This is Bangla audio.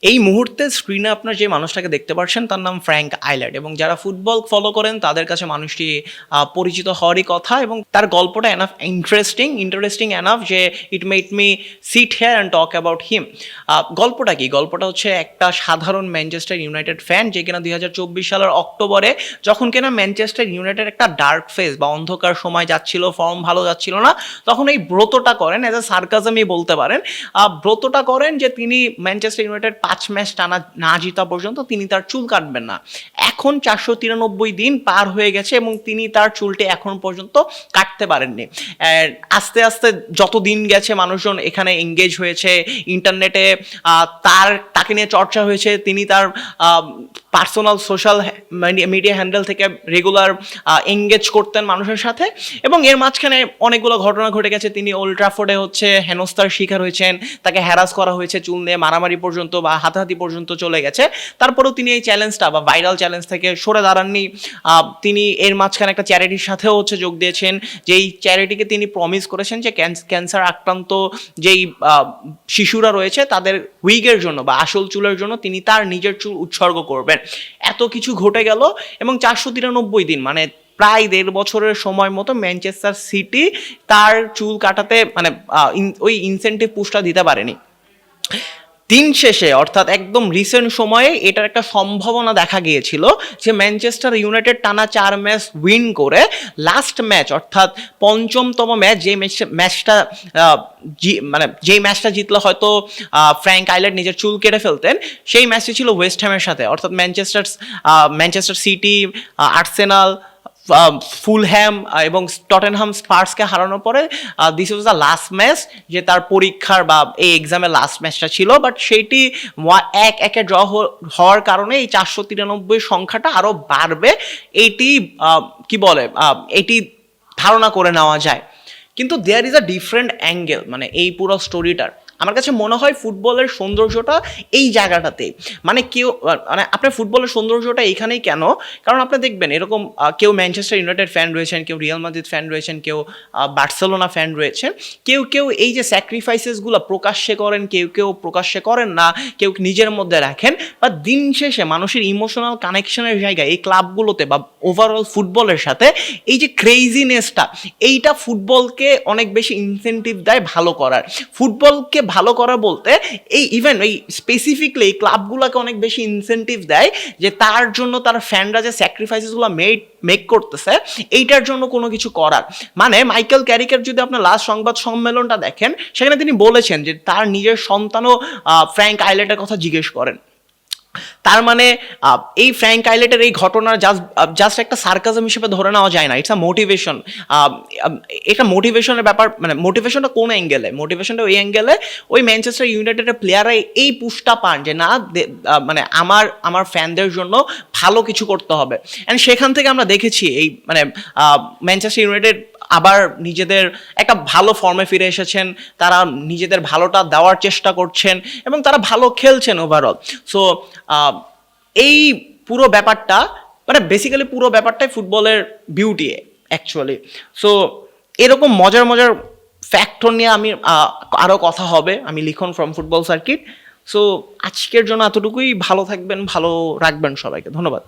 এই মুহূর্তে স্ক্রিনে আপনার যে মানুষটাকে দেখতে পাচ্ছেন তার নাম ফ্র্যাঙ্ক আইল্যান্ড, এবং যারা ফুটবল ফলো করেন তাদের কাছে মানুষটি পরিচিত হওয়ারই কথা। এবং তার গল্পটা এনাফ ইন্টারেস্টিং এনাফ যে it made me sit here and talk about him. গল্পটা কি? গল্পটা হচ্ছে একটা সাধারণ ম্যানচেস্টার ইউনাইটেড ফ্যান যে কিনা 2024 সালের অক্টোবরে, যখন কিনা ম্যানচেস্টার ইউনাইটেড একটা ডার্ক ফেজ বা অন্ধকার সময় যাচ্ছিল, ফর্ম ভালো যাচ্ছিল না, তখন এই ব্রতটা করেন, এজ এ সার্কাজমই বলতে পারেন, ব্রতটা করেন যে তিনি ম্যানচেস্টার ইউনাইটেড 5 ম্যাচ টানা না জিতা পর্যন্ত তিনি তার চুল কাটবেন না। এখন 493 দিন পার হয়ে গেছে এবং তিনি তার চুলটি এখন পর্যন্ত কাটতে পারেননি। আস্তে আস্তে যত দিন গেছে মানুষজন এখানে এঙ্গেজ হয়েছে, ইন্টারনেটে তাকে নিয়ে চর্চা হয়েছে, তিনি তার পার্সোনাল সোশ্যাল মিডিয়া হ্যান্ডেল থেকে রেগুলার এঙ্গেজ করতেন মানুষের সাথে। এবং এর মাঝখানে অনেকগুলো ঘটনা ঘটে গেছে। তিনি ওল্ড ট্রাফোর্ডে হেনস্থার শিকার হয়েছেন, তাকে হ্যারাস করা হয়েছে, চুল নিয়ে মারামারি পর্যন্ত বা হাতাহাতি পর্যন্ত চলে গেছে। তারপরেও তিনি এই চ্যালেঞ্জটা বা ভাইরাল চ্যালেঞ্জ থেকে সরে দাঁড়াননি। তিনি এর মাঝখানে একটা চ্যারিটির সাথেও যোগ দিয়েছেন, যেই চ্যারিটিকে তিনি প্রমিস করেছেন যে ক্যান্সার আক্রান্ত যেই শিশুরা রয়েছে তাদের উইগের জন্য বা আসল চুলের জন্য তিনি তার নিজের চুল উৎসর্গ করবেন। এত কিছু ঘটে গেল এবং 493 দিন মানে প্রায় 1.5 বছরের সময় মতো ম্যানচেস্টার সিটি তার চুল কাটাতে ওই ইনসেন্টিভ পুশটা দিতে পারেনি। দিন শেষে অর্থাৎ একদম রিসেন্ট সময়ে এটার একটা সম্ভাবনা দেখা গিয়েছিল যে ম্যানচেস্টার ইউনাইটেড টানা 4 ম্যাচ উইন করে লাস্ট ম্যাচ অর্থাৎ পঞ্চমতম ম্যাচ, যেই ম্যাচটা জিতলে হয়তো ফ্র্যাঙ্ক আইল্যান্ড নিজের চুল কেটে ফেলতেন, সেই ম্যাচটি ছিল ওয়েস্ট হ্যামের সাথে। অর্থাৎ ম্যানচেস্টার সিটি, আর্সেনাল, ফুলহ্যাম এবং টটেনহাম স্পার্সকে হারানোর পরে this was the last match, যে তার পরীক্ষার বা এই এক্সামের লাস্ট ম্যাচটা ছিল। বাট সেইটি 1-1 ড্র হওয়ার কারণে এই 493 সংখ্যাটা আরও বাড়বে, এইটি এটি ধারণা করে নেওয়া যায়। কিন্তু there is a different angle মানে এই পুরো স্টোরিটার। আমার কাছে মনে হয় ফুটবলের সৌন্দর্যটা এই জায়গাটাতেই, আপনার ফুটবলের সৌন্দর্যটা এইখানেই কেন? কারণ আপনি দেখবেন এরকম কেউ ম্যানচেস্টার ইউনাইটেড ফ্যান রয়েছেন, কেউ রিয়াল মাদ্রিদ ফ্যান রয়েছেন, কেউ বার্সেলোনা ফ্যান রয়েছেন, কেউ এই যে স্যাক্রিফাইসেসগুলো প্রকাশ্যে করেন, কেউ প্রকাশ্যে করেন না, কেউ নিজের মধ্যে রাখেন। বা দিন শেষে মানুষের ইমোশনাল কানেকশনের জায়গায় এই ক্লাবগুলোতে বা ওভারঅল ফুটবলের সাথে এই যে ক্রেজিনেসটা, এইটা ফুটবলকে অনেক বেশি ইনসেন্টিভ দেয় ভালো করার। ফুটবলকে ভালো করা বলতে এই স্পেসিফিকলি এই ক্লাবগুলোকে অনেক বেশি ইনসেন্টিভ দেয় যে তার জন্য তার ফ্যানরা যে স্যাক্রিফাইসেসগুলো মেক করতেছে এইটার জন্য কোনো কিছু করার। মানে মাইকেল ক্যারিকের যদি আপনার লাস্ট সংবাদ সম্মেলনটা দেখেন, সেখানে তিনি বলেছেন যে তার নিজের সন্তানও ফ্র্যাঙ্ক আইল্যান্ডের কথা জিজ্ঞেস করেন। তার মানে এই ফ্র্যাঙ্ক আইল্যান্ডের এই ঘটনার জাস্ট একটা সার্কাজম হিসেবে ধরে নেওয়া যায় না, ইটস আ মোটিভেশন। এটা মোটিভেশনের ব্যাপার। মানে মোটিভেশনটা কোন অ্যাঙ্গেলে? মোটিভেশনটা ওই অ্যাঙ্গেলে ওই ম্যানচেস্টার ইউনাইটেডের প্লেয়াররা এই পুশটা পান যে না, আমার ফ্যানদের জন্য ভালো কিছু করতে হবে। অ্যান্ড সেখান থেকে আমরা দেখেছি এই ম্যানচেস্টার ইউনাইটেড আবার নিজেদের একটা ভালো ফর্মে ফিরে এসেছেন, তারা নিজেদের ভালোটা দেওয়ার চেষ্টা করছেন এবং তারা ভালো খেলছেন ওভারঅল। সো এই পুরো ব্যাপারটা বেসিক্যালি পুরো ব্যাপারটাই ফুটবলের বিউটি অ্যাকচুয়ালি। সো এরকম মজার ফ্যাক্টর নিয়ে আরও কথা হবে আমি লিখন ফ্রম ফুটবল সার্কিট। সো আজকের জন্য এতটুকুই। ভালো থাকবেন, ভালো রাখবেন সবাইকে। ধন্যবাদ।